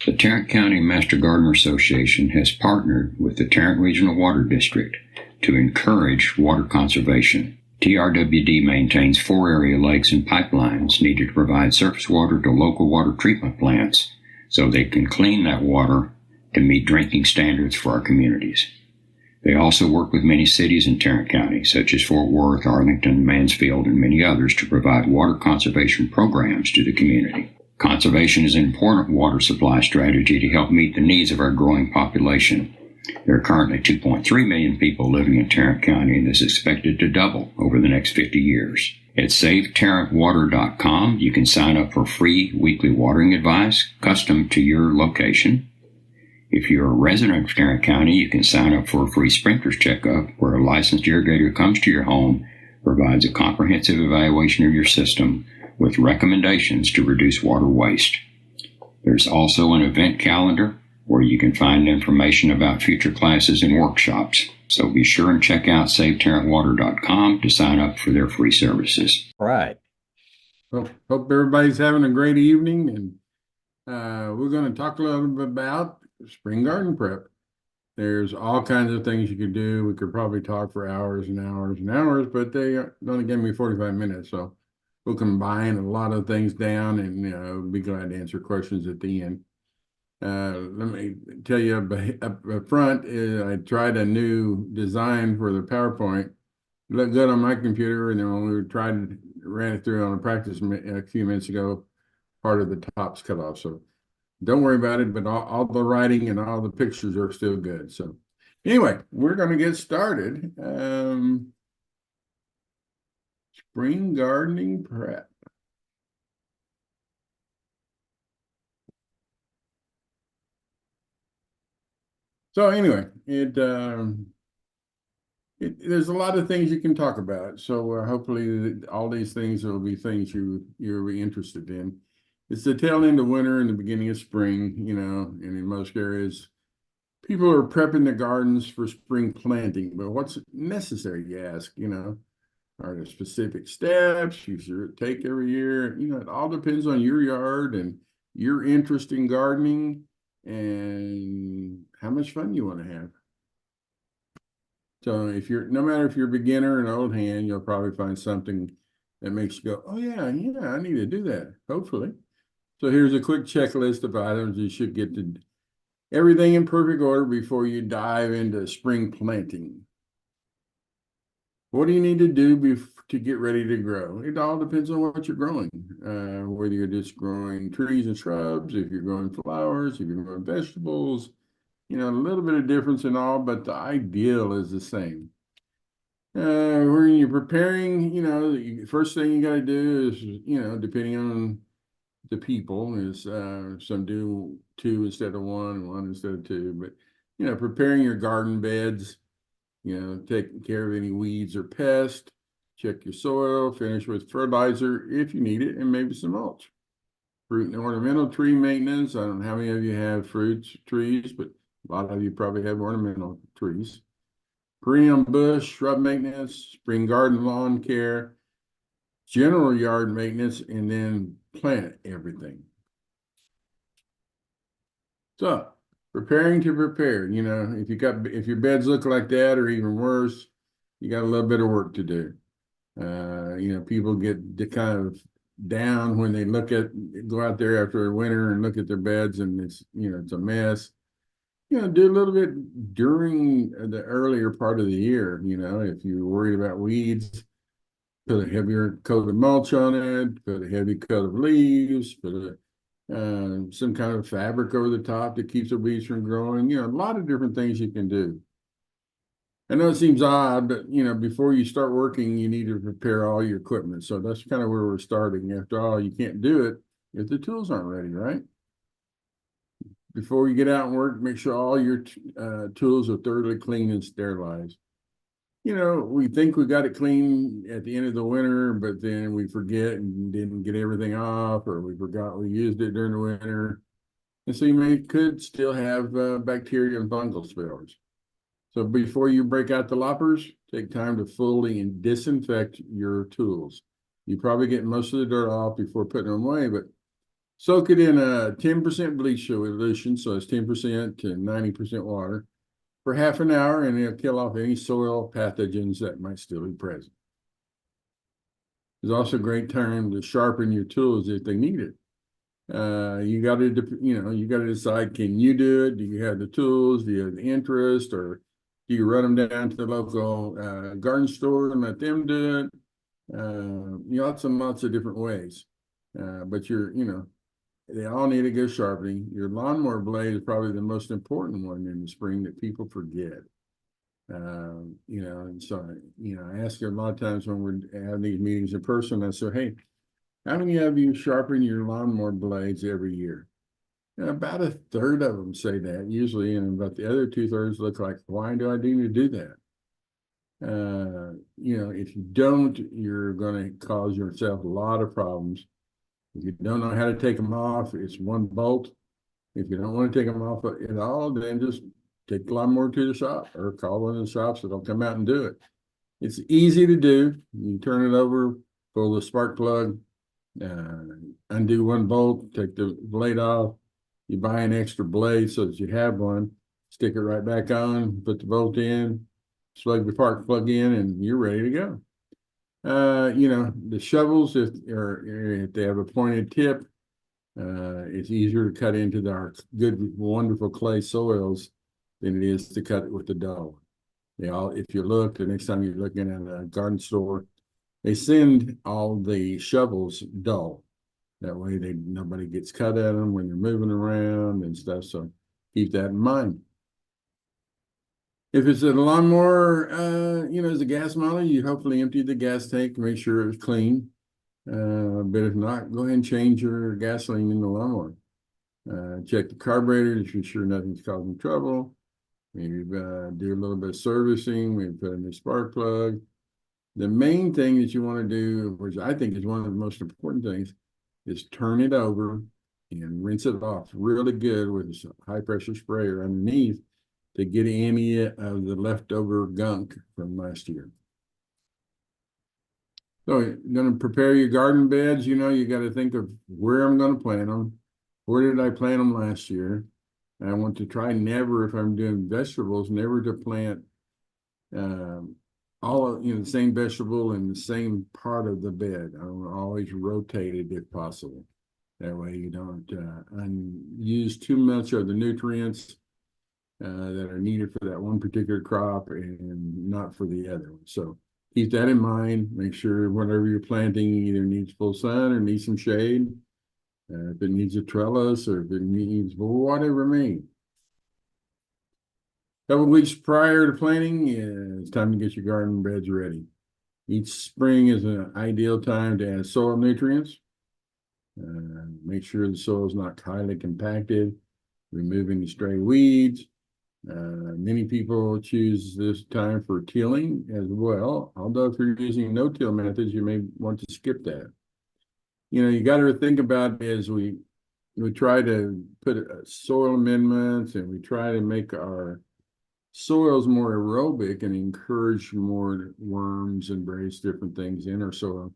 The Tarrant County Master Gardener Association has partnered with the Tarrant Regional Water District to encourage water conservation. TRWD maintains 4 area lakes and pipelines needed to provide surface water to local water treatment plants so they can clean that water to meet drinking standards for our communities. They also work with many cities in Tarrant County, such as Fort Worth, Arlington, Mansfield, and many others, to provide water conservation programs to the community. Conservation is an important water supply strategy to help meet the needs of our growing population. There are currently 2.3 million people living in Tarrant County, and this is expected to double over the next 50 years. At SaveTarrantWater.com, you can sign up for free weekly watering advice custom to your location. If you're a resident of Tarrant County, you can sign up for a free sprinkler's checkup where a licensed irrigator comes to your home, provides a comprehensive evaluation of your system with recommendations to reduce water waste. There's also an event calendar where you can find information about future classes and workshops. So be sure and check out SaveTarrantWater.com to sign up for their free services. All right. Well, hope everybody's having a great evening, and we're going to talk a little bit about spring garden prep. There's all kinds of things you could do. We could probably talk for hours and hours and hours, but they only gave me 45 minutes, so we'll combine a lot of things down, and be glad to answer questions at the end. Let me tell you up front, I tried a new design for the PowerPoint. It looked good on my computer, and then when we ran it through on a practice a few minutes ago, part of the top's cut off. So don't worry about it, but all the writing and all the pictures are still good. So anyway, we're going to get started. Spring gardening prep. So anyway, there's a lot of things you can talk about. So hopefully all these things will be things you'll be interested in. It's the tail end of winter and the beginning of spring, and in most areas, people are prepping their gardens for spring planting. But what's necessary, you ask, are there specific steps you should take every year? It all depends on your yard and your interest in gardening and how much fun you want to have. So no matter if you're a beginner or an old hand, you'll probably find something that makes you go, oh yeah, I need to do that, hopefully. So here's a quick checklist of items you should get to everything in perfect order before you dive into spring planting. What do you need to do to get ready to grow? It all depends on what you're growing, whether you're just growing trees and shrubs, if you're growing flowers, if you're growing vegetables, a little bit of difference in all, but the ideal is the same. When you're preparing, the first thing you got to do is, depending on the people, is some do 2 instead of 1 and 1 instead of 2. But, preparing your garden beds, taking care of any weeds or pests, check your soil, finish with fertilizer if you need it, and maybe some mulch. Fruit and ornamental tree maintenance. I don't know how many of you have fruits trees, but a lot of you probably have ornamental trees. Perennial bush, shrub maintenance, spring garden lawn care, general yard maintenance, and then plant everything. So, preparing to prepare. If your beds look like that or even worse, you got a little bit of work to do. People get kind of down when they go out there after a winter and look at their beds and it's a mess. Do a little bit during the earlier part of the year. If you're worried about weeds, put a heavier coat of mulch on it, put a heavy coat of leaves, put some kind of fabric over the top that keeps the weeds from growing. A lot of different things you can do. I know it seems odd, but before you start working, you need to prepare all your equipment. So that's kind of where we're starting. After all, you can't do it if the tools aren't ready, right? Before you get out and work, make sure all your tools are thoroughly clean and sterilized. We think we got it clean at the end of the winter, but then we forget and didn't get everything off, or we forgot we used it during the winter. And so could still have bacteria and fungal spores. So before you break out the loppers, take time to fully disinfect your tools. You probably get most of the dirt off before putting them away, but Soak it in a 10% bleach solution, so it's 10% to 90% water, for half an hour, and it'll kill off any soil pathogens that might still be present. It's also a great time to sharpen your tools if they need it. You got to, you got to decide, can you do it? Do you have the tools? Do you have the interest? Or do you run them down to the local garden store and let them do it? Lots and lots of different ways. But they all need a good sharpening. Your lawnmower blade is probably the most important one in the spring that people forget. And so, I ask you a lot of times when we're having these meetings in person, I say, hey, how many of you sharpen your lawnmower blades every year? And about a third of them say that usually, and about the other 2/3 look like, why do I need to do that? If you don't, you're going to cause yourself a lot of problems. If you don't know how to take them off, it's one bolt. If you don't want to take them off at all, then just take the lawnmower to the shop or call one of the shops that'll come out and do it. It's easy to do. You turn it over, pull the spark plug, undo one bolt, take the blade off. You buy an extra blade so that you have one, stick it right back on, put the bolt in, plug the spark plug in, and you're ready to go. The shovels, if they have a pointed tip, it's easier to cut into our good, wonderful clay soils than it is to cut it with the dull. If you look, the next time you're looking at a garden store, they send all the shovels dull. That way nobody gets cut at them when they're moving around and stuff. So keep that in mind. If it's a lawnmower, as a gas model, you hopefully empty the gas tank, make sure it's clean. But if not, go ahead and change your gasoline in the lawnmower. Check the carburetor to be sure nothing's causing trouble. Maybe do a little bit of servicing. Maybe put a new spark plug. The main thing that you want to do, which I think is one of the most important things, is turn it over and rinse it off really good with a high pressure sprayer underneath to get any of the leftover gunk from last year. So you're going to prepare your garden beds. You got to think of where I'm going to plant them. Where did I plant them last year? I want to try never, if I'm doing vegetables, never to plant all of the same vegetable in the same part of the bed. I will always rotate it if possible. That way you don't use too much of the nutrients that are needed for that one particular crop and not for the other one. So keep that in mind. Make sure whatever you're planting either needs full sun or needs some shade. If it needs a trellis or if it needs whatever it may. Couple of weeks prior to planting, it's time to get your garden beds ready. Each spring is an ideal time to add soil nutrients. Make sure the soil is not highly compacted. Remove any stray weeds. Many people choose this time for tilling as well. Although if you're using no-till methods, you may want to skip that. You got to think about as we try to put soil amendments and we try to make our soils more aerobic and encourage more worms and various different things in our soil.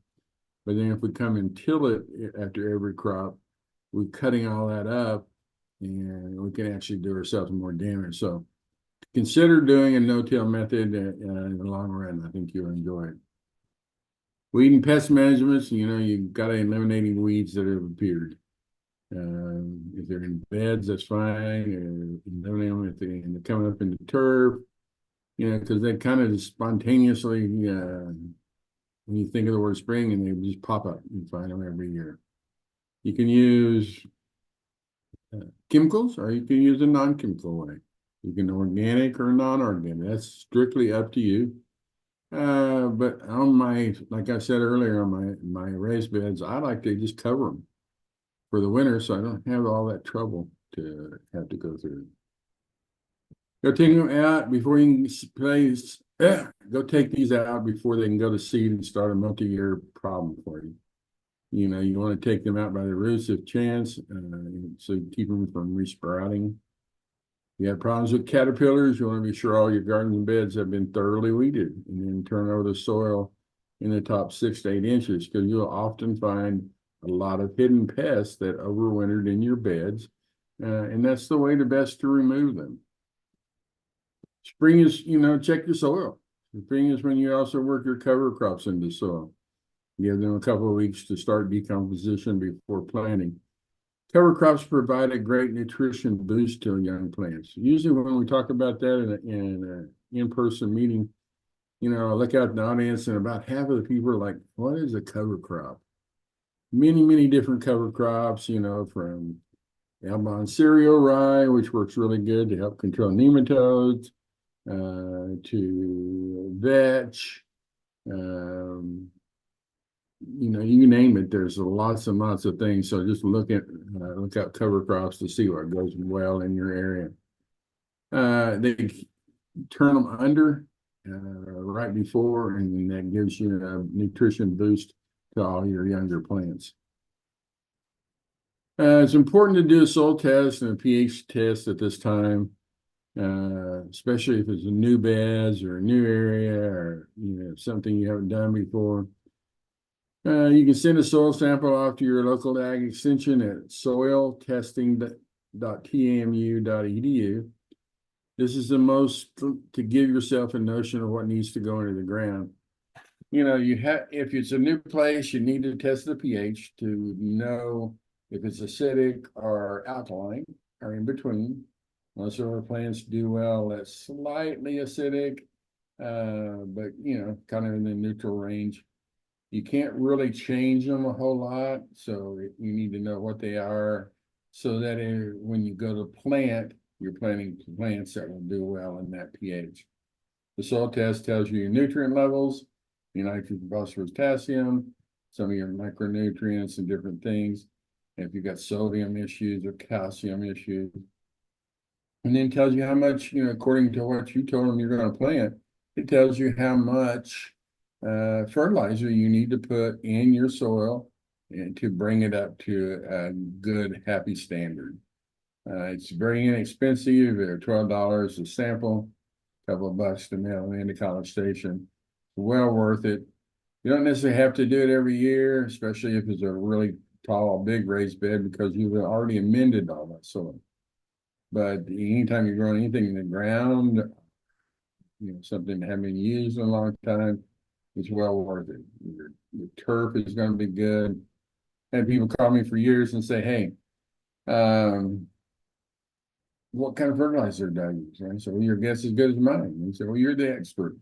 But then if we come and till it after every crop, we're cutting all that up and we can actually do ourselves more damage. So consider doing a no-till method in the long run. I think you'll enjoy it. Weed and pest management, you've got to eliminate any weeds that have appeared. If they're in beds, that's fine. Eliminate them if they're coming up into turf, because they kind of just spontaneously, when you think of the word spring, and they just pop up. You find them every year. You can use chemicals, or you can use a non-chemical way. You can organic or non-organic. That's strictly up to you. But on like I said earlier, on my raised beds, I like to just cover them for the winter, so I don't have all that trouble to have to go through. Go take them out before you can place. Go take these out before they can go to seed and start a multi-year problem for you. You want to take them out by the roots if chance, so you keep them from resprouting. You have problems with caterpillars, you want to be sure all your garden beds have been thoroughly weeded, and then turn over the soil in the top 6 to 8 inches, because you'll often find a lot of hidden pests that overwintered in your beds, and that's the way to best to remove them. Spring is, check your soil. Spring is when you also work your cover crops into soil. Give them a couple of weeks to start decomposition before planting. Cover crops provide a great nutrition boost to young plants. Usually when we talk about that in an in-person meeting, I look out in the audience and about half of the people are like, what is a cover crop? Many, many different cover crops, from Albon cereal rye, which works really good to help control nematodes, to vetch, you name it. There's lots and lots of things. So just look out cover crops to see what goes well in your area. They turn them under right before, and that gives you a nutrition boost to all your younger plants. It's important to do a soil test and a pH test at this time, especially if it's a new beds or a new area or something you haven't done before. You can send a soil sample off to your local ag extension at soiltesting.tamu.edu. This is the most to give yourself a notion of what needs to go into the ground. If it's a new place, you need to test the pH to know if it's acidic or alkaline or in between. Most of our plants do well at slightly acidic, but kind of in the neutral range. You can't really change them a whole lot, so you need to know what they are so that when you go to plant, you're planting plants that will do well in that pH. The soil test tells you your nutrient levels, nitrogen, phosphorus, potassium, some of your micronutrients and different things. If you've got sodium issues or calcium issues. And then tells you how much, according to what you told them you're going to plant, it tells you how much fertilizer you need to put in your soil and to bring it up to a good, happy standard. It's very inexpensive. They're $12 a sample, a couple of bucks to mail into College Station. Well worth it. You don't necessarily have to do it every year, especially if it's a really tall, big raised bed, because you've already amended all that soil. But anytime you're growing anything in the ground, something that hasn't been used in a long time, it's well worth it. Your turf is going to be good. I had people call me for years and say, hey, what kind of fertilizer do I use? And I said, well, your guess is as good as mine. And he said, well, you're the expert.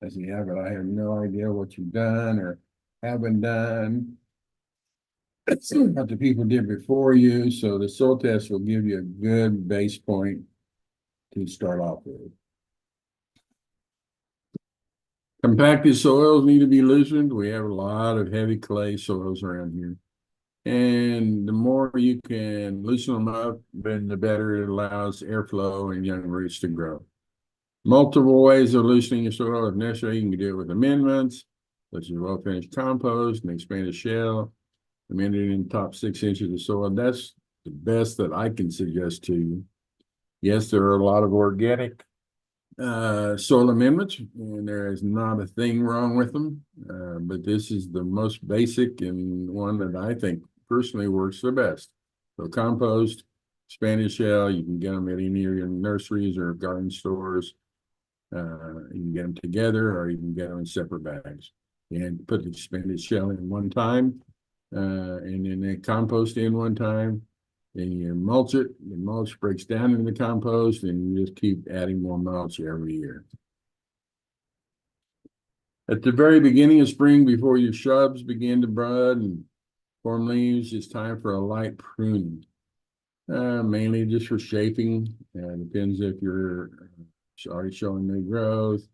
I said, yeah, but I have no idea what you've done or haven't done. What the people did before you. So the soil test will give you a good base point to start off with. Compacted soils need to be loosened. We have a lot of heavy clay soils around here. And the more you can loosen them up, then the better it allows airflow and young roots to grow. Multiple ways of loosening your soil. If necessary, you can do it with amendments, such as well-finished compost and expanded shell, amended in the top 6 inches of soil. That's the best that I can suggest to you. Yes, there are a lot of organic soil amendments, and there is not a thing wrong with them. But this is the most basic and one that I think personally works the best. So compost, expanded shell, you can get them at any of your nurseries or garden stores. You can get them together, or you can get them in separate bags. And put the expanded shell in one time, and then the compost in one time. Then you mulch it. The mulch breaks down into the compost, and you just keep adding more mulch every year. At the very beginning of spring, before your shrubs begin to bud and form leaves, it's time for a light pruning. Mainly just for shaping. Depends if you're already showing new growth.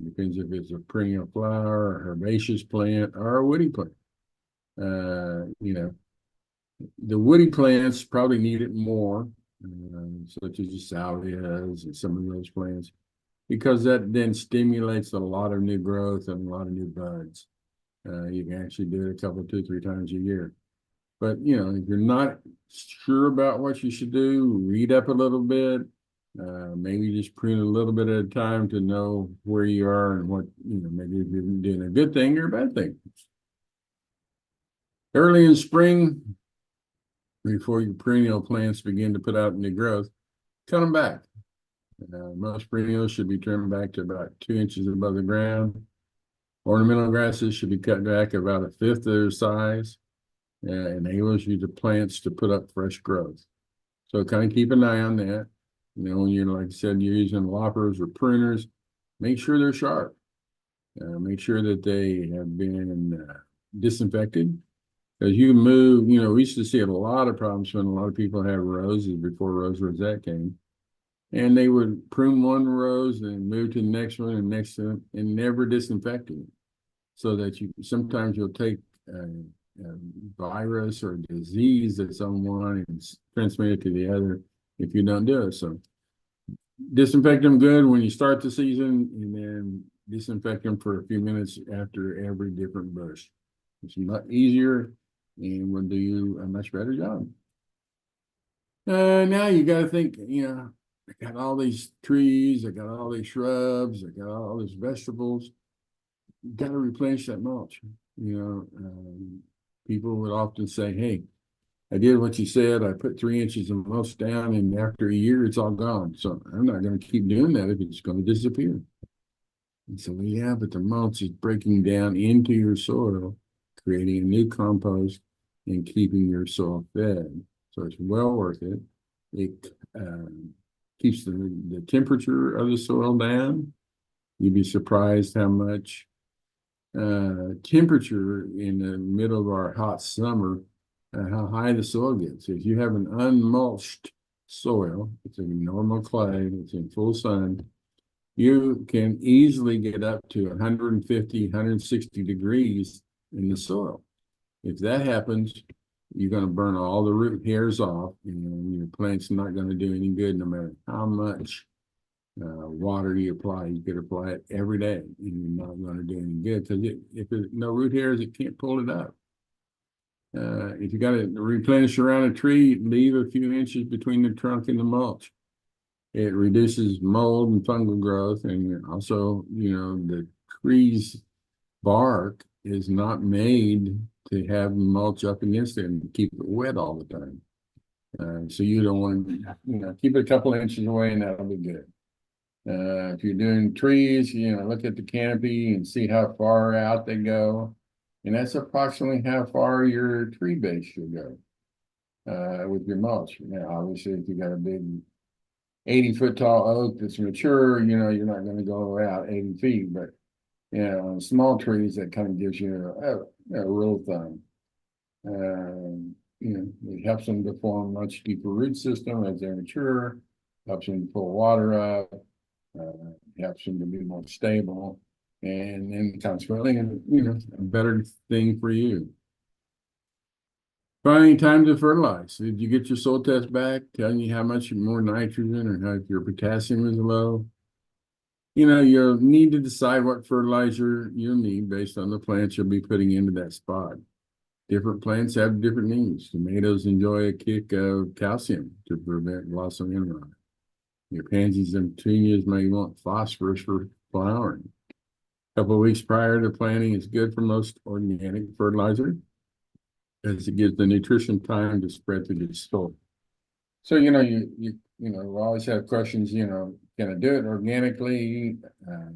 Depends if it's a perennial flower, a herbaceous plant, or a woody plant. The woody plants probably need it more, such as the salvias and some of those plants, because that then stimulates a lot of new growth and a lot of new buds. You can actually do it a couple, 2, 3 times a year. But, if you're not sure about what you should do, read up a little bit. Maybe just prune a little bit at a time to know where you are and what, maybe if you're doing a good thing or a bad thing. Early in spring, before your perennial plants begin to put out new growth, cut them back. Most perennials should be trimmed back to about 2 inches above the ground. Ornamental grasses should be cut back about a fifth of their size. Enables you to plants to put up fresh growth. So kind of keep an eye on that. When you're, like I said, you're using loppers or pruners, make sure they're sharp. Make sure that they have been disinfected. Because you move, we used to see a lot of problems when a lot of people have roses before Rose Rosette came. And they would prune one rose and move to the next one and next one and never disinfect it. So that sometimes you'll take a virus or disease that's on one and transmit it to the other if you don't do it. So disinfect them good when you start the season, and then disinfect them for a few minutes after every different bush. It's much easier and will do you a much better job. Now you got to think, I got all these trees, I got all these shrubs, I got all these vegetables. Got to replenish that mulch. People would often say, "Hey, I did what you said. I put 3 inches of mulch down, and after a year, it's all gone. So I'm not going to keep doing that if it's going to disappear." And so, yeah, but the mulch is breaking down into your soil, creating a new compost, and keeping your soil fed. So it's well worth it. It keeps the temperature of the soil down. You'd be surprised how much temperature in the middle of our hot summer, how high the soil gets. If you have an unmulched soil, it's a normal clay, it's in full sun, you can easily get up to 150, 160 degrees in the soil. If that happens, you're going to burn all the root hairs off, and your plant's not going to do any good no matter how much water you apply. You could apply it every day, and you're not going to do any good because if there's no root hairs, it can't pull it up. If you got to replenish around a tree, leave a few inches between the trunk and the mulch. It reduces mold and fungal growth, and also, the tree's bark is not made to have mulch up against it and keep it wet all the time. So you don't want to, keep it a couple of inches away, and that'll be good. If you're doing trees, look at the canopy and see how far out they go. And that's approximately how far your tree base should go with your mulch. Obviously, if you got a big 80-foot tall oak that's mature, you're not going to go out 80 feet. But, on small trees, that kind of gives you a rule of thumb. It helps them to form a much deeper root system as they mature, helps them to pull water up. Helps them to be more stable, and then consequently, a better thing for you. Finding time to fertilize. Did you get your soil test back telling you how much more nitrogen or how your potassium is low? You'll need to decide what fertilizer you'll need based on the plants you'll be putting into that spot. Different plants have different needs. Tomatoes enjoy a kick of calcium to prevent loss of mineral. Your pansies and petunias may want phosphorus for flowering. A couple of weeks prior to planting is good for most organic fertilizer, as it gives the nutrition time to spread through the soil. So, we always have questions, can I do it organically?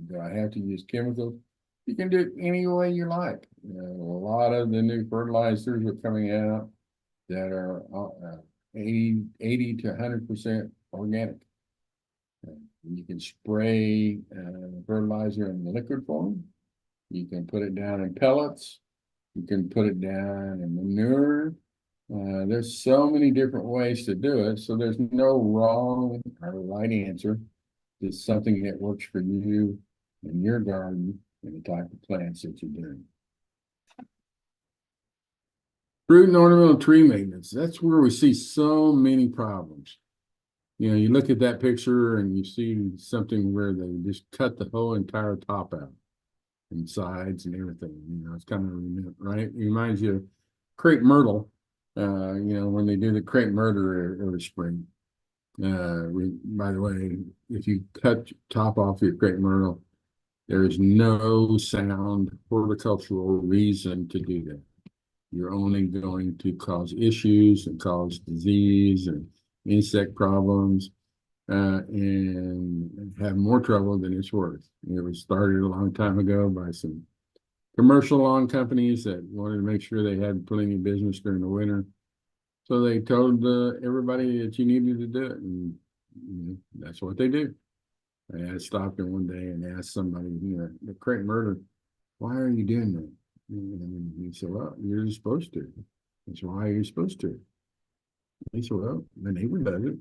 Do I have to use chemicals? You can do it any way you like. A lot of the new fertilizers are coming out that are 80 to 100% organic. You can spray fertilizer in liquid form. You can put it down in pellets. You can put it down in manure. There's so many different ways to do it. So there's no wrong or right answer. It's something that works for you and your garden and the type of plants that you're doing. Fruit and ornamental tree maintenance. That's where we see so many problems. You look at that picture and you see something where they just cut the whole entire top out and sides and everything. It's kind of, right? It reminds you of crepe myrtle, when they do the crepe myrtle every spring. By the way, if you cut top off your crepe myrtle, there is no sound horticultural reason to do that. you're only going to cause issues and cause disease and insect problems, and have more trouble than it's worth. It was started a long time ago by some commercial lawn companies that wanted to make sure they had plenty of business during the winter. So they told everybody that you needed to do it, and that's what they do. I stopped in one day and asked somebody, the Creighton murder, why are you doing that? And he said, well, you're supposed to. That's why you're supposed to. He said, well, the neighbor does it.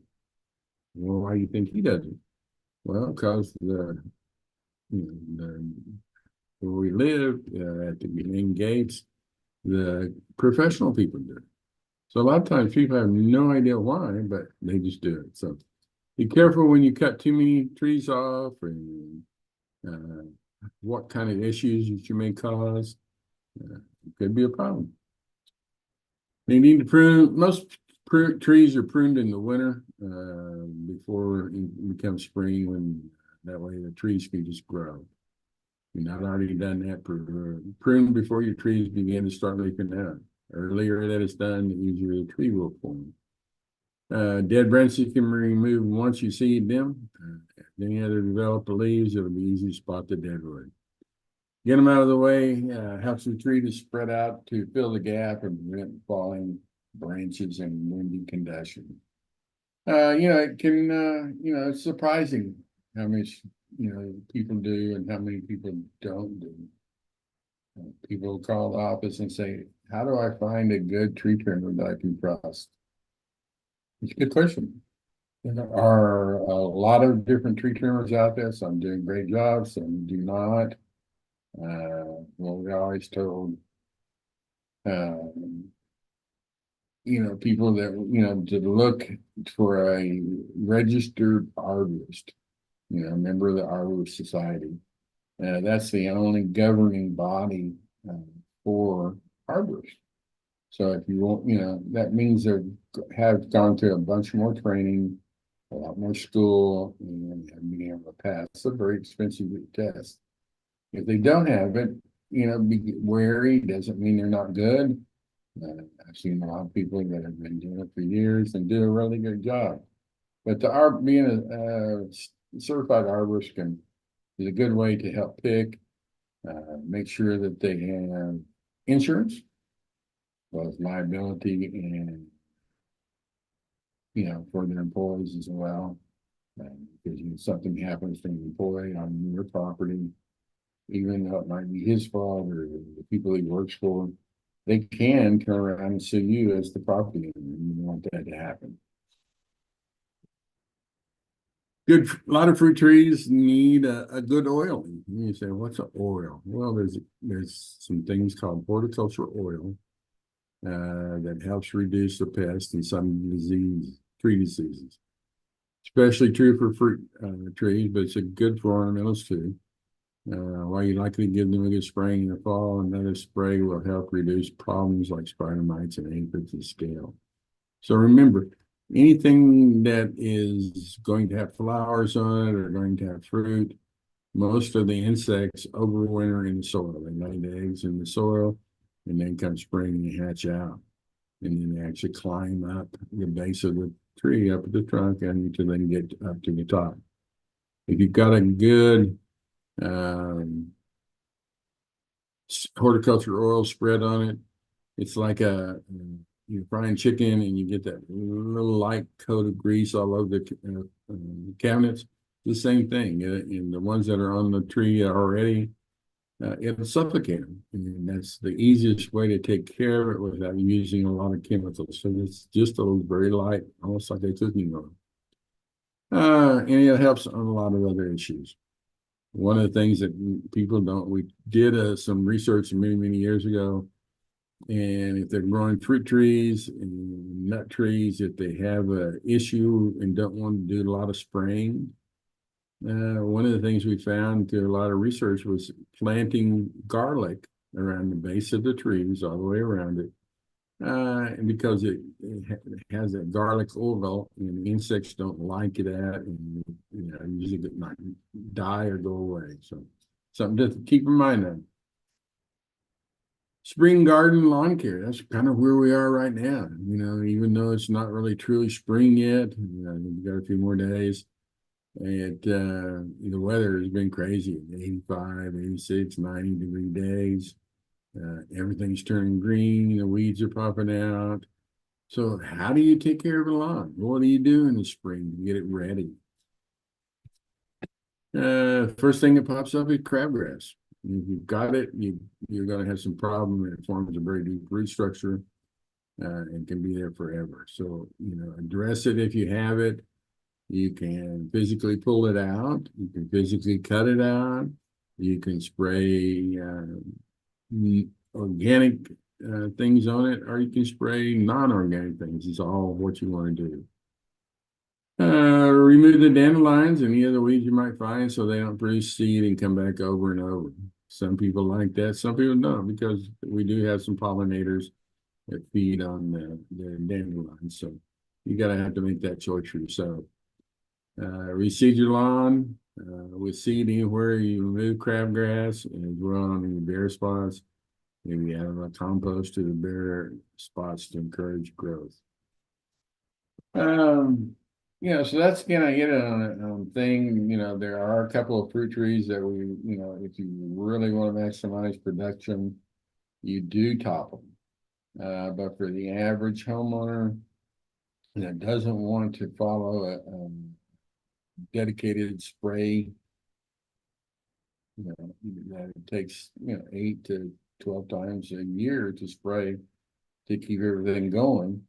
Well, why do you think he does it? Well, because the where we live at the main gates, the professional people do it. So a lot of times people have no idea why, but they just do it. So be careful when you cut too many trees off, and what kind of issues that you may cause. It could be a problem. They need to prune. Most trees are pruned in the winter before it becomes spring, when that way the trees can just grow. You're not already done that. Prune before your trees begin to start leafing out. Earlier that is done, the easier the tree will form. Dead branches can be removed once you seed them. If any other develop the leaves, it'll be easy to spot the dead wood. Get them out of the way, helps the tree to spread out to fill the gap and prevent falling branches and windy conditions. It can, it's surprising how much, people do and how many people don't do. People call the office and say, how do I find a good tree trimmer that I can trust? It's a good question. There are a lot of different tree trimmers out there. Some doing great jobs, some do not. We're always told, people that, to look for a registered arborist, a member of the Arborist Society. That's the only governing body for arborists. So if you want, that means they have gone through a bunch more training, a lot more school, and being able to pass a very expensive test. If they don't have it, be wary. Doesn't mean they're not good. I've seen a lot of people that have been doing it for years and do a really good job. But being a certified arborist is a good way to help pick, make sure that they have insurance, both liability and, for their employees as well. Because if something happens to an employee on your property, even though it might be his fault or the people he works for, they can turn around and sue you as the property owner. You don't want that to happen. A lot of fruit trees need a good oiling. You say, what's an oil? Well, there's some things called horticultural oil that helps reduce the pest and some tree diseases. Especially true for fruit trees, but it's good for ornamentals too. While you're likely to give them a good spraying in the fall, another spray will help reduce problems like spider mites and aphids and scale. So remember, anything that is going to have flowers on it or going to have fruit, most of the insects overwinter in the soil. They lay the eggs in the soil, and then come spring they hatch out. And then they actually climb up the base of the tree, up at the trunk, and until they can get up to the top. If you've got a good horticulture oil spread on it, it's like you're frying chicken and you get that little light coat of grease all over the cabinets. The same thing. And the ones that are on the tree already, it'll suffocate them. And that's the easiest way to take care of it without using a lot of chemicals. So it's just a very light, almost like a cooking oil. And it helps on a lot of other issues. One of the things that people don't, we did some research many, many years ago. And if they're growing fruit trees and nut trees, if they have an issue and don't want to do a lot of spraying, one of the things we found through a lot of research was planting garlic around the base of the trees, all the way around it, because it has that garlic oil, and insects don't like it and usually it might die or go away. So something to keep in mind then. Spring garden lawn care. That's kind of where we are right now. Even though it's not really truly spring yet, we've got a few more days. The weather has been crazy, 85, 86, 90-degree days. Everything's turning green, the weeds are popping out. So how do you take care of the lawn? What do you do in the spring to get it ready? First thing that pops up is crabgrass. If you've got it, you're going to have some problem. It forms a very deep root structure and can be there forever. So, address it if you have it. You can physically pull it out. You can physically cut it out. You can spray organic things on it, or you can spray non-organic things. It's all what you want to do. Remove the dandelions and any other weeds you might find so they don't produce seed and come back over and over. Some people like that, some people don't, because we do have some pollinators that feed on the dandelions. So you gotta have to make that choice for yourself. Reseed your lawn with seed anywhere. You remove crabgrass and grow on any bare spots. Maybe add a compost to the bare spots to encourage growth. So that's gonna hit it on thing. There are a couple of fruit trees that if you really want to maximize production, you do top them. But for the average homeowner that doesn't want to follow a dedicated spray, that it takes 8 to 12 times a year to spray to keep everything going.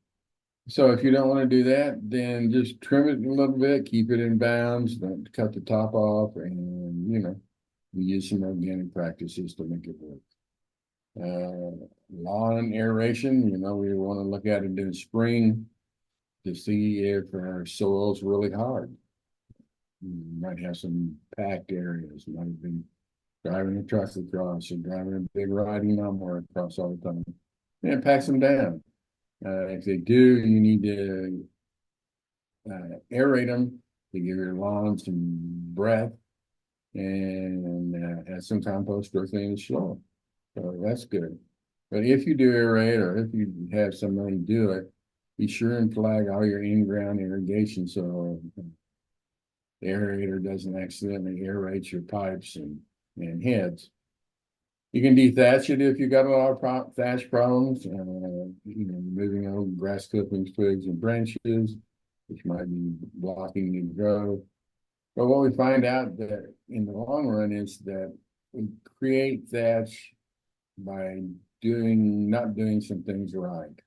So if you don't want to do that, then just trim it a little bit, keep it in bounds, don't cut the top off, and we use some organic practices to make it work. Lawn aeration, we want to look at it in spring to see if our soil's really hard. You might have some packed areas. You might have been driving a truck across or driving a big riding lawnmower across all the time. And it packs them down. If they do, you need to aerate them to give your lawn some breath and add some compost or clean the soil. So that's good. But if you do aerate, or if you have somebody do it, be sure and flag all your in-ground irrigation so the aerator doesn't accidentally aerate your pipes and heads. You can dethatch it if you got a lot of thatch problems, removing old grass clippings, twigs, and branches, which might be blocking new growth. But what we find out that in the long run is that we create thatch by not doing some things right.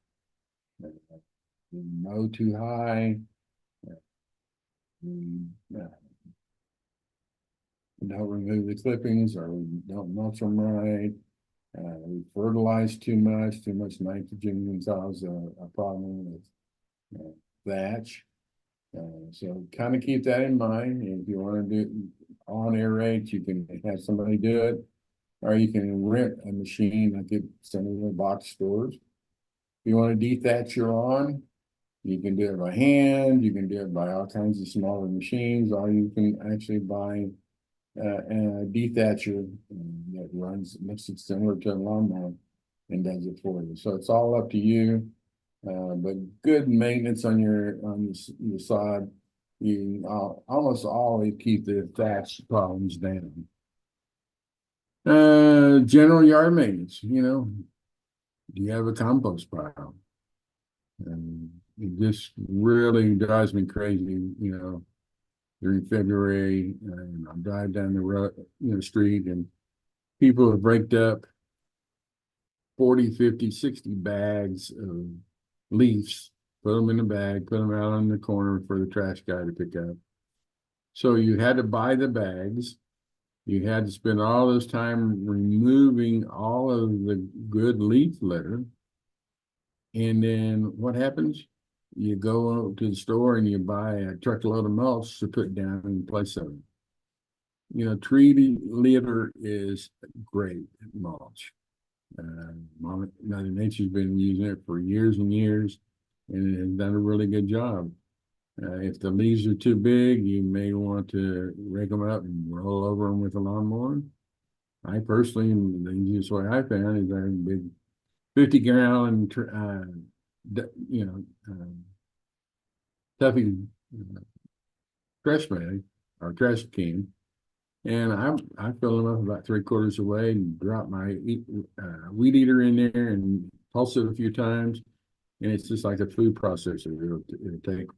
We mow too high. We don't remove the clippings, or we don't mulch them right. We fertilize too much nitrogen can cause a problem with thatch. So kind of keep that in mind. If you want to do on aerate, you can have somebody do it, or you can rent a machine like at some of the box stores. If you want to dethatch your lawn, you can do it by hand, you can do it by all kinds of smaller machines, or you can actually buy a dethatcher that makes it similar to a lawnmower and does it for you. So it's all up to you. But good maintenance on your side, you almost always keep the thatch problems down. General yard maintenance, do you have a compost pile? It just really drives me crazy, during February, and I drive down the road, street, and people have raked up 40, 50, 60 bags of leaves, put them in a bag, put them out on the corner for the trash guy to pick up. So you had to buy the bags. You had to spend all this time removing all of the good leaf litter. And then what happens? You go to the store and you buy a truckload of mulch to put down in place of it. Tree litter is great mulch. Mother Nature's been using it for years and years, and it has done a really good job. If the leaves are too big, you may want to rake them up and roll over them with a lawnmower. I personally, the easiest way I found is I have a big 50-gallon, Tuffy trash bag or trash can, and I fill them up about 3/4 away and drop my weed eater in there and pulse it a few times, and it's just like a food processor. It'll take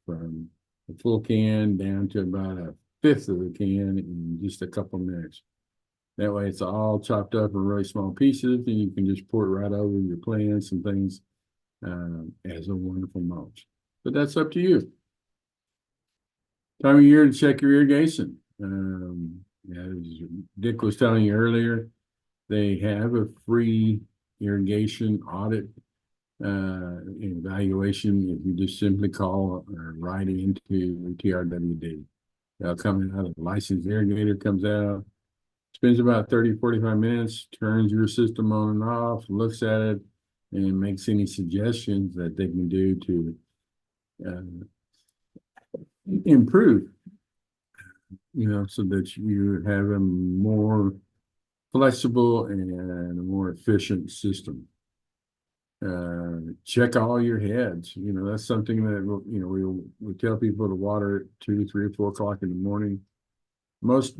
from a full can down to about a fifth of the can in just a couple minutes. That way, it's all chopped up in really small pieces, and you can just pour it right over your plants and things as a wonderful mulch. But that's up to you. Time of year to check your irrigation. As Dick was telling you earlier, they have a free irrigation audit evaluation if you just simply call or write into TRWD. They'll come out, a licensed irrigator comes out, spends about 30, 45 minutes, turns your system on and off, looks at it, and makes any suggestions that they can do to improve, so that you have a more flexible and a more efficient system. Check all your heads. That's something that we tell people to water at 2, 3, or 4 o'clock in the morning. Most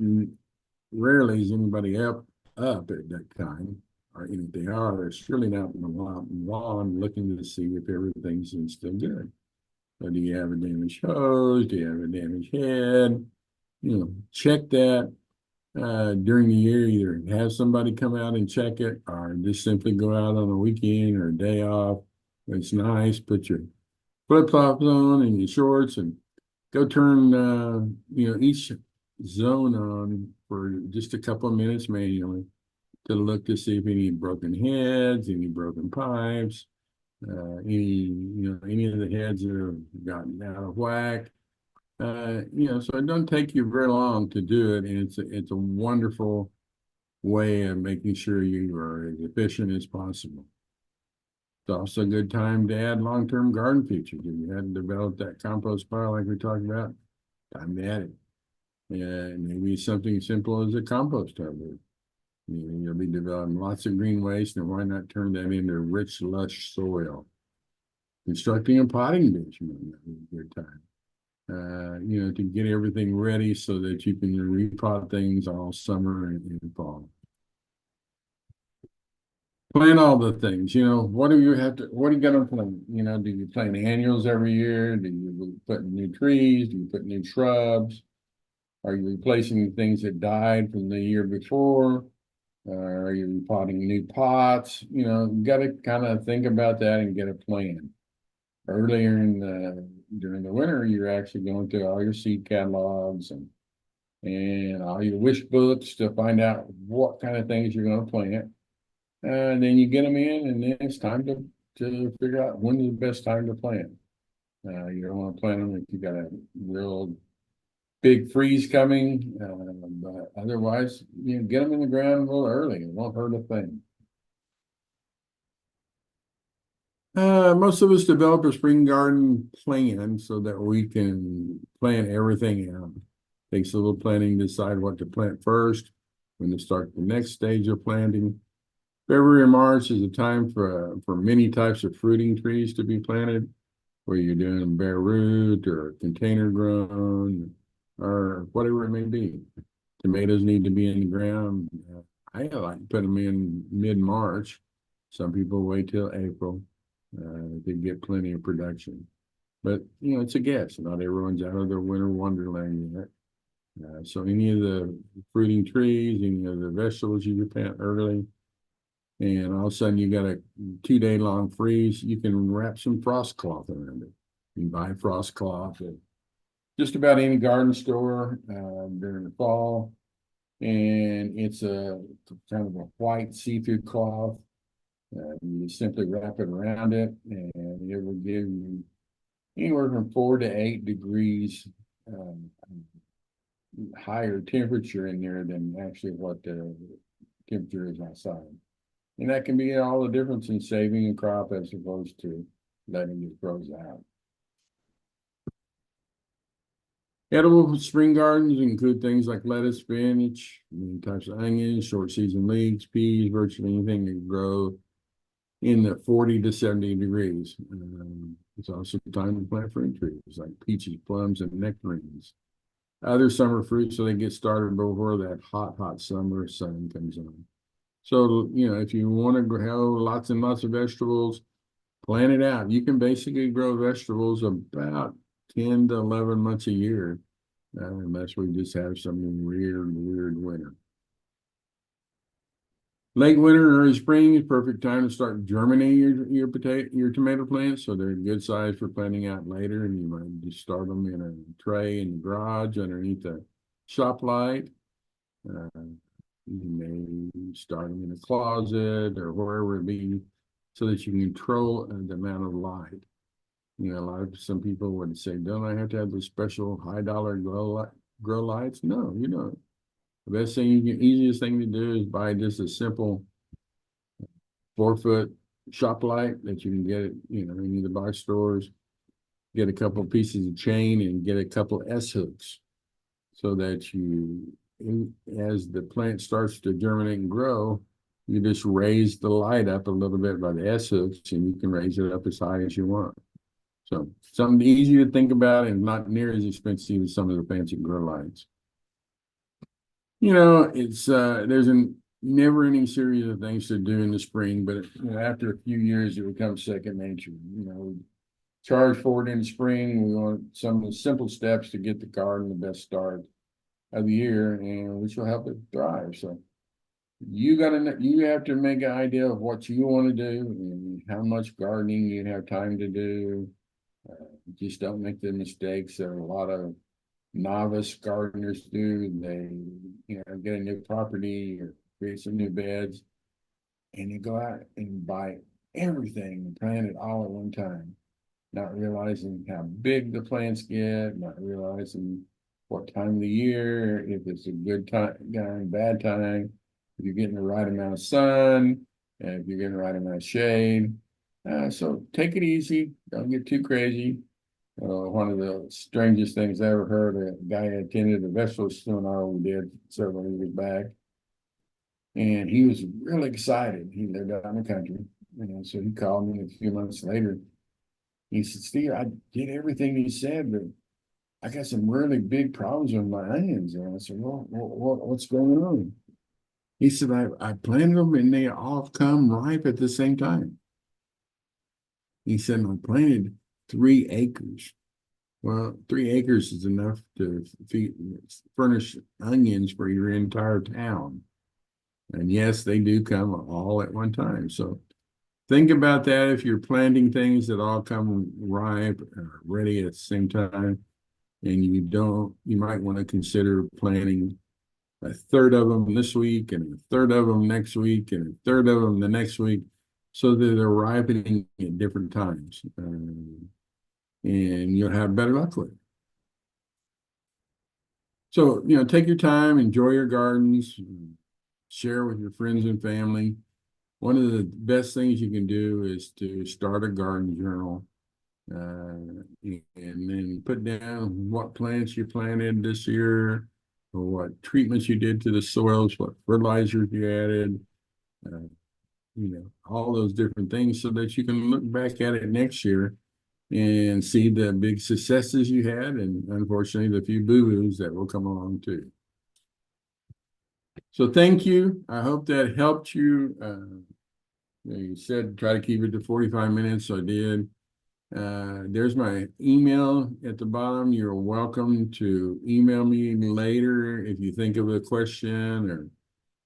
rarely is anybody up at that time, or if they are, they're surely not in the lawn looking to see if everything's still good. So do you have a damaged hose? Do you have a damaged head? Check that during the year. Either have somebody come out and check it, or just simply go out on a weekend or a day off. It's nice. Put your flip-flops on and your shorts and go turn each zone on for just a couple of minutes manually to look to see if any broken heads, any broken pipes, any of the heads that have gotten out of whack. So it doesn't take you very long to do it, and it's a wonderful way of making sure you are as efficient as possible. It's also a good time to add long-term garden features. If you hadn't developed that compost pile like we talked about, time to add it. And maybe something simple as a compost tub. You'll be developing lots of green waste, and why not turn that into rich, lush soil? Constructing a potting bench might be a good time. To get everything ready so that you can repot things all summer and fall. Plan all the things. What do you got to plan? Do you plant annuals every year? Do you put new trees? Do you put new shrubs? Are you replacing things that died from the year before? Are you repotting new pots? You got to kind of think about that and get a plan. Earlier during the winter, you're actually going through all your seed catalogs and all your wish books to find out what kind of things you're going to plant. And then you get them in, and then it's time to figure out when is the best time to plant. You don't want to plant them if you got a real big freeze coming, but otherwise, get them in the ground a little early. It won't hurt a thing. Most of us develop a spring garden plan so that we can plan everything out. Takes a little planning to decide what to plant first, when to start the next stage of planting. February and March is a time for many types of fruiting trees to be planted, where you're doing bare root or container grown or whatever it may be. Tomatoes need to be in the ground. I like to put them in mid-March. Some people wait till April to get plenty of production. But, it's a guess. Not everyone's out of their winter wonderland yet. So any of the fruiting trees, any of the vegetables you can plant early, and all of a sudden you got a 2-day long freeze, you can wrap some frost cloth around it. You can buy frost cloth at just about any garden store during the fall. And it's a kind of a white see-through cloth. You simply wrap it around it, and it will give you anywhere from 4 to 8 degrees higher temperature in there than actually what the temperature is outside. And that can be all the difference in saving a crop as opposed to letting it grow out. Edible spring gardens include things like lettuce, spinach, many types of onions, short season leeks, peas, virtually anything that grow in the 40 to 70 degrees. It's also time to plant fruit trees like peaches, plums, and nectarines. Other summer fruits, so they get started before that hot summer sun comes on. So, if you want to grow lots and lots of vegetables, plant it out. You can basically grow vegetables about 10 to 11 months a year, unless we just have some weird winter. Late winter or early spring is perfect time to start germinating your tomato plants, so they're good size for planting out later. And you might just start them in a tray in the garage underneath a shop light. Uh, you may start them in a closet or wherever it be, so that you can control the amount of light. Some people would say, "Don't I have to have those special high-dollar grow lights?" No, you don't. The best thing easiest thing to do is buy just a simple 4-foot shop light that you can get at, in either box stores. Get a couple of pieces of chain and get a couple of S hooks, so that as the plant starts to germinate and grow, you just raise the light up a little bit by the S hooks, and you can raise it up as high as you want. So something easy to think about and not near as expensive as some of the fancy grow lights. It's there's a never-ending series of things to do in the spring, but after a few years, it becomes second nature. Charge forward in the spring. We want some of the simple steps to get the garden the best start of the year, and which will help it thrive. So you have to make an idea of what you want to do and how much gardening you have time to do. Just don't make the mistakes that a lot of novice gardeners do. They, get a new property or create some new beds, and they go out and buy everything and plant it all at one time, not realizing how big the plants get, not realizing what time of the year, if it's a good time, bad time, if you're getting the right amount of sun, and if you're getting the right amount of shade. So take it easy. Don't get too crazy. One of the strangest things I ever heard, a guy attended a vegetable seminar we did several years back, and he was really excited. He lived out in the country, so he called me a few months later. He said, "Steve, I did everything you said, but I got some really big problems with my onions." And I said, "Well, what's going on?" He said, I planted them and they all come ripe at the same time. He said, "I planted 3 acres." Well, 3 acres is enough to furnish onions for your entire town. And yes, they do come all at one time. So think about that if you're planting things that all come ripe or ready at the same time. And you might want to consider planting a third of them this week and a third of them next week and a third of them the next week, so that they're ripening at different times. And you'll have better luck with it. So, take your time, enjoy your gardens, share with your friends and family. One of the best things you can do is to start a garden journal, and then put down what plants you planted this year, or what treatments you did to the soils, what fertilizers you added, all those different things, so that you can look back at it next year and see the big successes you had, and unfortunately the few boo-boos that will come along too. So thank you. I hope that helped you. You said try to keep it to 45 minutes, so I did. There's my email at the bottom. You're welcome to email me later if you think of a question, or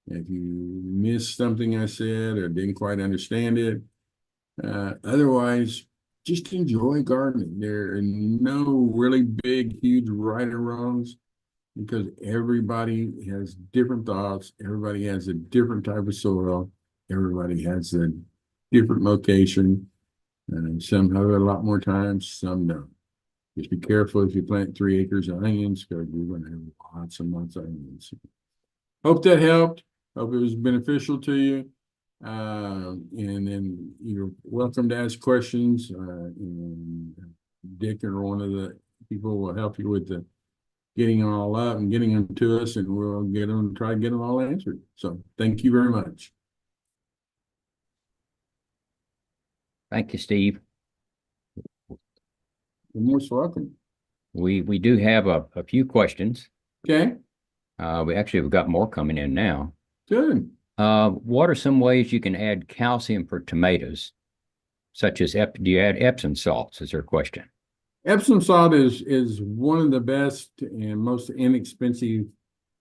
if you missed something I said or didn't quite understand it. Otherwise, just enjoy gardening. There are no really big, huge right or wrongs, because everybody has different thoughts. Everybody has a different type of soil. Everybody has a different location. And some have it a lot more time, some don't. Just be careful if you plant 3 acres of onions, because you're going to have lots and lots of onions. Hope that helped. Hope it was beneficial to you. And then you're welcome to ask questions. And Dick or one of the people will help you with getting them all up and getting them to us, and we'll try to get them all answered. So thank you very much. Thank you, Steve. You're most welcome. We do have a few questions. Okay, We actually have got more coming in now. good. What are some ways you can add calcium for tomatoes, such as do you add Epsom salts? Is their question. Epsom salt is one of the best and most inexpensive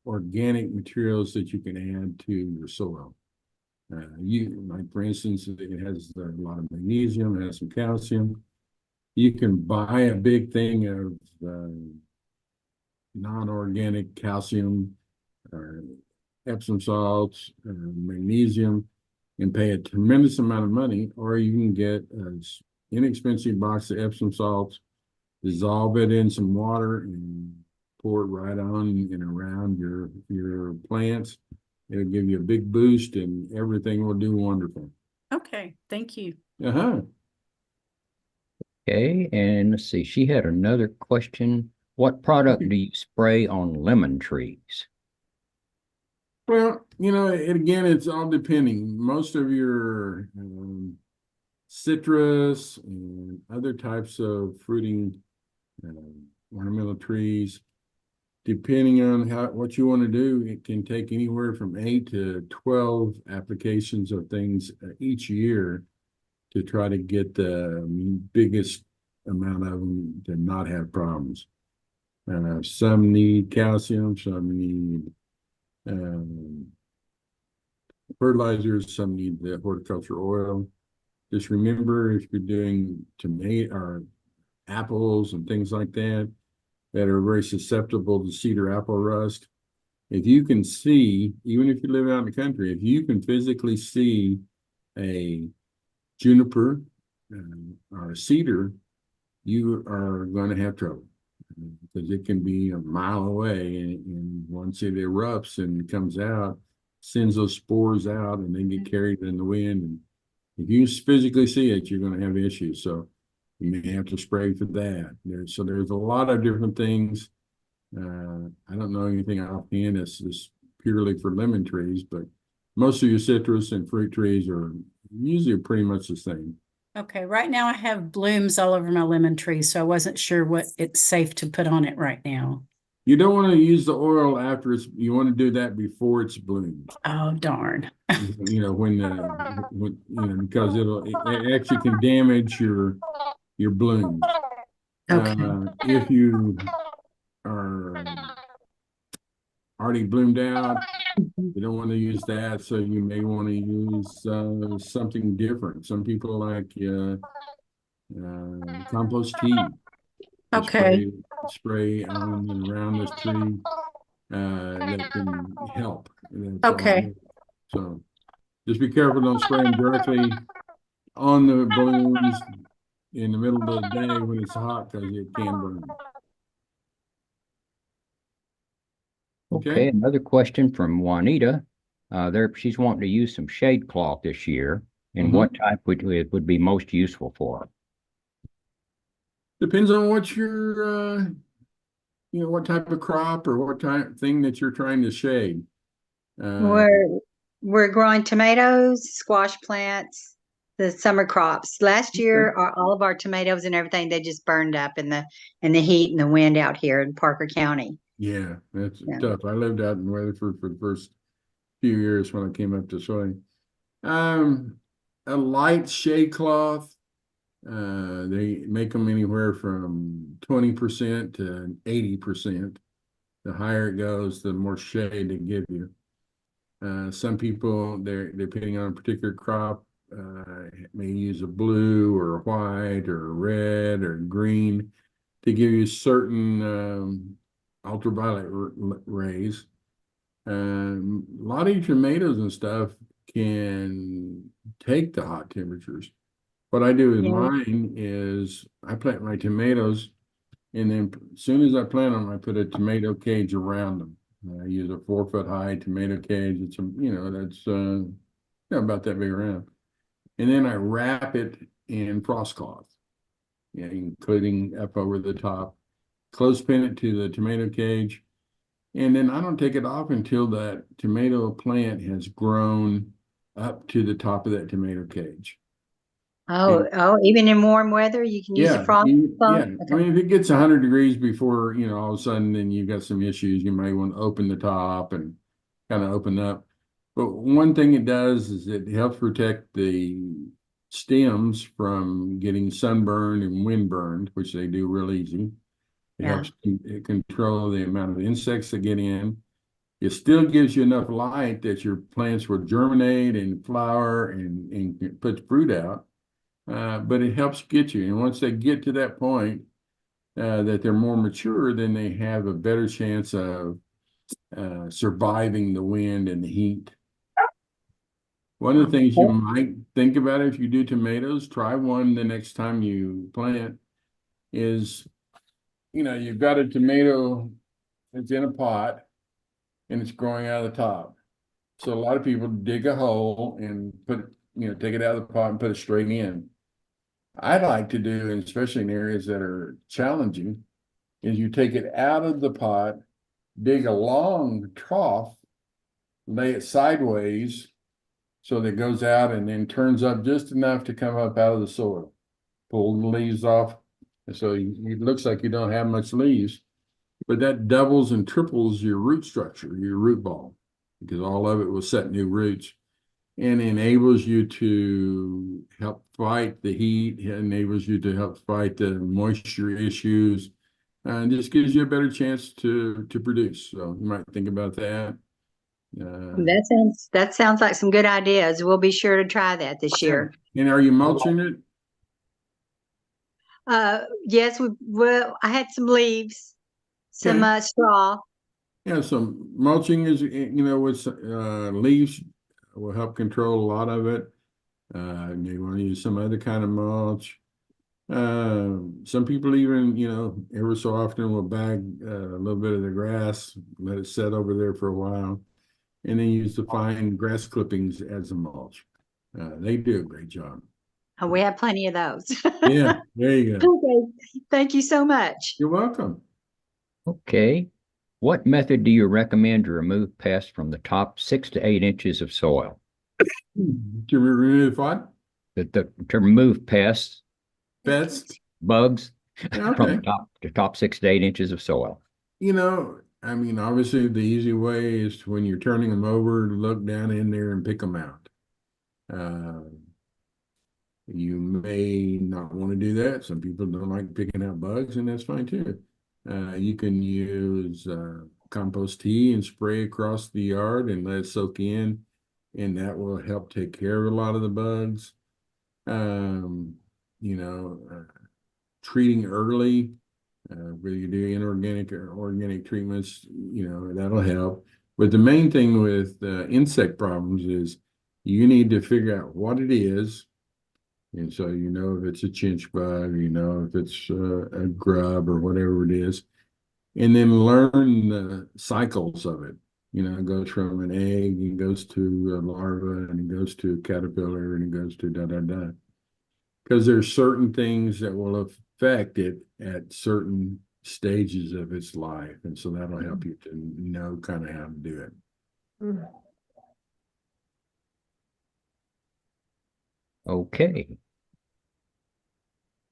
organic materials that you can add to your soil. Like for instance, it has a lot of magnesium, it has some calcium. You can buy a big thing of non-organic calcium, Epsom salts, magnesium, and pay a tremendous amount of money, or you can get an inexpensive box of Epsom salts, dissolve it in some water, and pour it right on and around your plants. It'll give you a big boost, and everything will do wonderful. Okay, thank you. Uh-huh. Okay, and let's see. She had another question. What product do you spray on lemon trees? Well, again, it's all depending. Most of your citrus and other types of fruiting ornamental trees, depending on what you want to do, it can take anywhere from 8 to 12 applications of things each year to try to get the biggest amount of them to not have problems. Some need calcium, some need fertilizers, some need the horticulture oil. Just remember, if you're doing tomato or apples and things like that are very susceptible to cedar apple rust, if you can see, even if you live out in the country, if you can physically see a juniper or a cedar, you are going to have trouble because it can be a mile away, and once it erupts and comes out, sends those spores out, and they get carried in the wind. And if you physically see it, you're going to have issues. So you may have to spray for that. There's a lot of different things. I don't know anything offhand that's purely for lemon trees, but most of your citrus and fruit trees are usually pretty much the same. Okay, right now I have blooms all over my lemon tree, so I wasn't sure what it's safe to put on it right now. You don't want to use the oil after you want to do that before it's bloomed. Oh, darn. Because it actually can damage your blooms. Okay. If you are already bloomed out, you don't want to use that, so you may want to use something different. Some people like compost tea. Okay. Spray on and around this tree that can help. Okay. So just be careful, don't spray them directly on the blooms in the middle of the day when it's hot, because it can burn. Okay, another question from Juanita. She's wanting to use some shade cloth this year, and what type would be most useful for her? Depends on what what type of crop or what type thing that you're trying to shade. We're growing tomatoes, squash plants, the summer crops. Last year, all of our tomatoes and everything, they just burned up in the heat and the wind out here in Parker County. Yeah, that's tough. I lived out in Weatherford for the first few years when I came up to Soy. A light shade cloth. They make them anywhere from 20% to 80%. The higher it goes, the more shade they give you. Some people, depending on a particular crop, may use a blue or a white or a red or green to give you certain ultraviolet rays. A lot of your tomatoes and stuff can take the hot temperatures. What I do with mine is I plant my tomatoes, and then as soon as I plant them, I put a tomato cage around them. I use a 4-foot high tomato cage. It's that's about that big around, and then I wrap it in frost cloth, including up over the top. Clothespin it to the tomato cage, and then I don't take it off until that tomato plant has grown up to the top of that tomato cage. Even in warm weather, you can use the Yeah, frost yeah. pump? I mean, if it gets 100 degrees before, all of a sudden, then you've got some issues. You may want to open the top and kind of open up. But one thing it does is it helps protect the stems from getting sunburned and windburned, which they do real easy. It Yeah. helps control the amount of insects that get in. It still gives you enough light that your plants will germinate and flower and put fruit out. But it helps get you. And once they get to that point that they're more mature, then they have a better chance of surviving the wind and the heat. One of the things you might think about if you do tomatoes, try one the next time you plant, is, you've got a tomato that's in a pot and it's growing out of the top. So a lot of people dig a hole and take it out of the pot and put it straight in. I'd like to do, and especially in areas that are challenging, is you take it out of the pot, dig a long trough, lay it sideways so that it goes out and then turns up just enough to come up out of the soil. Pull the leaves off, and so it looks like you don't have much leaves, but that doubles and triples your root structure, your root ball, because all of it will set new roots and enables you to help fight the heat, enables you to help fight the moisture issues, and just gives you a better chance to produce. So you might think about that. That sounds like some good ideas. We'll be sure to try that this year. And are you mulching it? Yes, I had some leaves, some Okay. straw. Yeah, so mulching is, with leaves will help control a lot of it. You want to use some other kind of mulch. Some people even, every so often will bag a little bit of the grass, let it set over there for a while, and then use the fine grass clippings as a mulch. They do a great job. Oh, we have plenty of those. Yeah, there you go. Okay. Thank you so much. You're welcome. Okay. What method do you recommend to remove pests from the top 6 to 8 inches of soil? To remove what? To remove pests, bugs Okay. from the top 6 to 8 inches of soil. Obviously the easy way is when you're turning them over, look down in there and pick them out. You may not want to do that. Some people don't like picking out bugs, and that's fine too. You can use compost tea and spray across the yard and let it soak in, and that will help take care of a lot of the bugs. Treating early, whether you do inorganic or organic treatments, that'll help. But the main thing with insect problems is you need to figure out what it is. And so if it's a chinch bug, if it's a grub or whatever it is, and then learn the cycles of it. It goes from an egg, it goes to a larva, and it goes to a caterpillar, and it goes to da-da-da. Because there's certain things that will affect it at certain stages of its life. And so that'll help you to know kind of how to do it. Okay.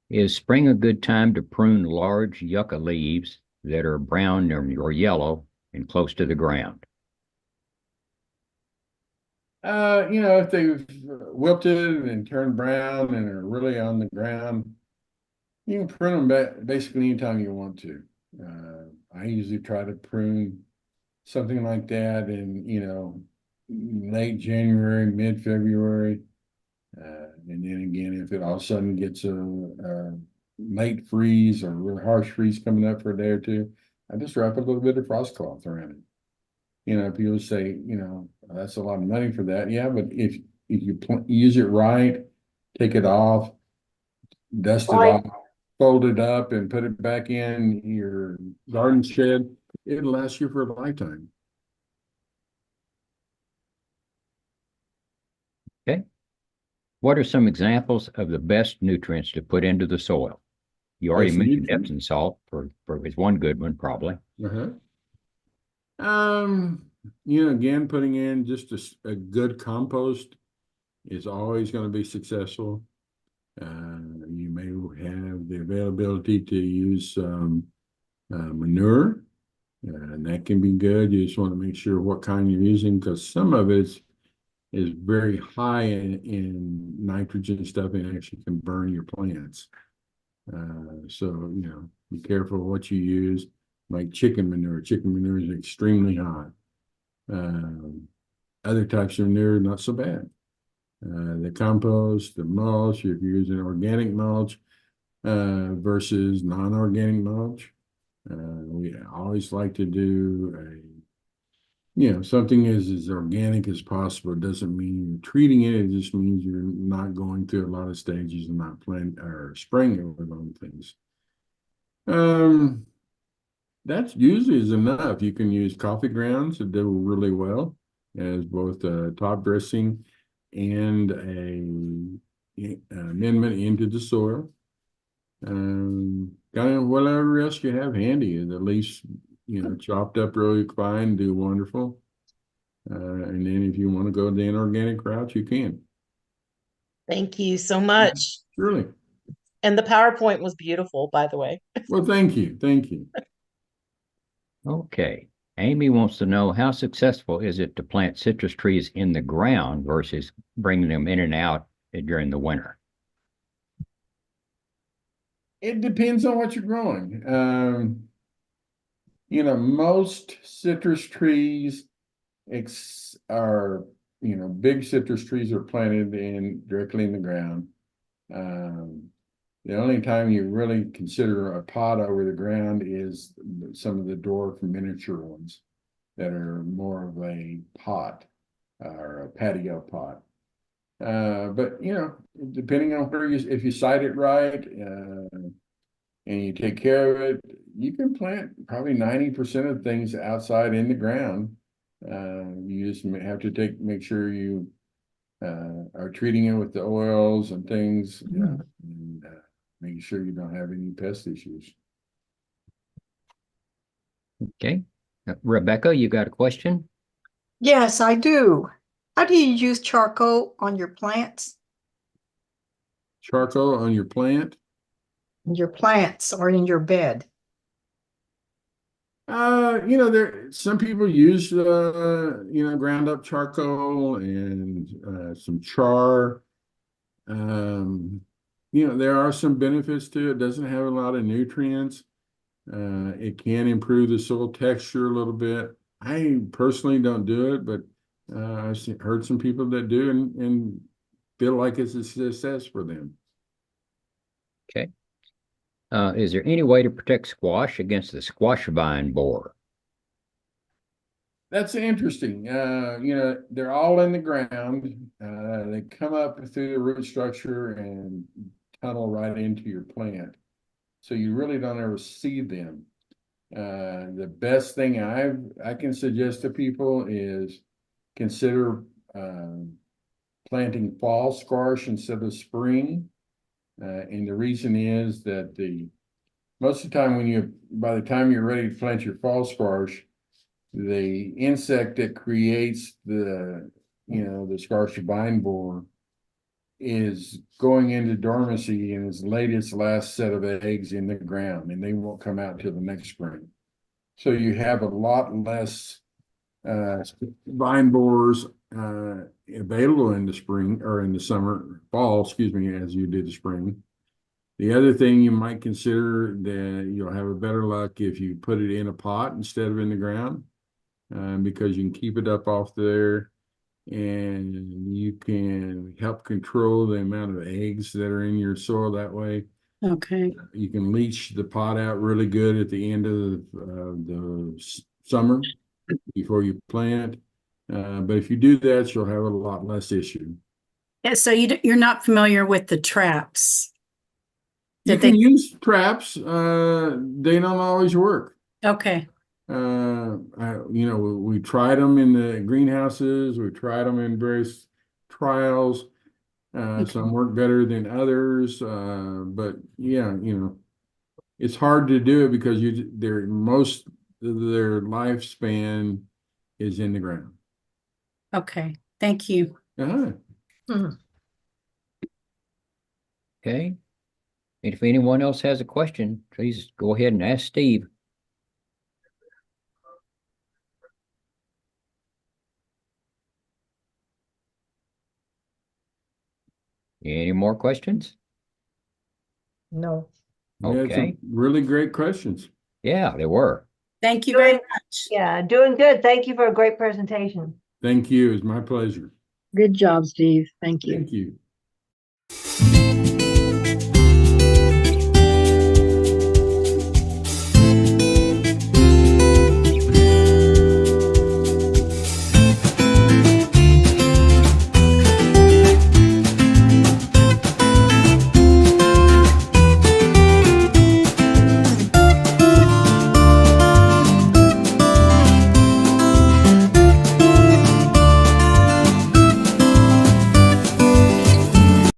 Is spring a good time to prune large yucca leaves that are brown or yellow and close to the ground? If they've wilted and turned brown and are really on the ground, you can prune them basically anytime you want to. I usually try to prune something like that in, late January, mid-February. And then again, if it all of a sudden gets a late freeze or really harsh freeze coming up for a day or two, I just wrap a little bit of frost cloth around it. People say, that's a lot of money for that. Yeah, but if you use it right, take it off, dust it off, fold it up, and put it back in your garden shed, it'll last you for a lifetime. Okay. What are some examples of the best nutrients to put into the soil? You already mentioned Epsom salt is one good one, probably. Again, putting in just a good compost is always going to be successful. You may have the availability to use some manure, and that can be good. You just want to make sure what kind you're using, because some of it is very high in nitrogen stuff and actually can burn your plants. So, be careful what you use, like chicken manure. Chicken manure is extremely hot. Other types of manure, not so bad. The compost, the mulch, if you're using organic mulch versus non-organic mulch. We always like to do something as organic as possible. It doesn't mean you're treating it. It just means you're not going through a lot of stages and not planting or spraying it with other things. That usually is enough. You can use coffee grounds that do really well as both a top dressing and a amendment into the soil. Kind of whatever else you have handy is at least chopped up really fine, do wonderful. And then if you want to go the inorganic route, you can. Thank you so much. Surely. And the PowerPoint was beautiful, by the way. Well, thank you. Thank you. Okay. Amy wants to know, how successful is it to plant citrus trees in the ground versus bringing them in and out during the winter? It depends on what you're growing. Most citrus trees are, big citrus trees are planted directly in the ground. The only time you really consider a pot over the ground is some of the dwarf miniature ones that are more of a pot or a patio pot. But depending on if you site it right and you take care of it, you can plant probably 90% of things outside in the ground. You just have to make sure you are treating it with the oils and things, and making sure you don't have any pest issues. Okay. Rebecca, you got a question? Yes, I do. How do you use charcoal on your plants? Charcoal on your plant? Your plants or in your bed? Some people use ground up charcoal and some char. There are some benefits to it. It doesn't have a lot of nutrients. It can improve the soil texture a little bit. I personally don't do it, but I've heard some people that do and feel like it's a success for them. Okay. Is there any way to protect squash against the squash vine borer? That's interesting. They're all in the ground. They come up through the root structure and tunnel right into your plant. So you really don't ever see them. The best thing I can suggest to people is consider planting fall squash instead of spring. And the reason is that most of the time by the time you're ready to plant your fall squash, the insect that creates the squash vine borer is going into dormancy and has laid its last set of eggs in the ground, and they won't come out until the next spring. So you have a lot less vine borers available in the spring or in the fall, as you did the spring. The other thing you might consider that you'll have a better luck if you put it in a pot instead of in the ground, because you can keep it up off there and you can help control the amount of eggs that are in your soil that way. Okay. You can leach the pot out really good at the end of the summer before you plant. But if you do that, you'll have a lot less issue. Yeah, so you're not familiar with the traps? You can use traps. They don't always work. Okay. We tried them in the greenhouses. We tried them in various trials. Some work better than others. But yeah, it's hard to do it because most of their lifespan is in the ground. Okay. Thank you. Uh-huh. Okay. If anyone else has a question, please go ahead and ask Steve. Any more questions? No. We had Okay. some really great questions. Yeah, there were. Thank you very much. Yeah, doing good. Thank you for a great presentation. Thank you. It's my pleasure. Good job, Steve. Thank you. Thank you.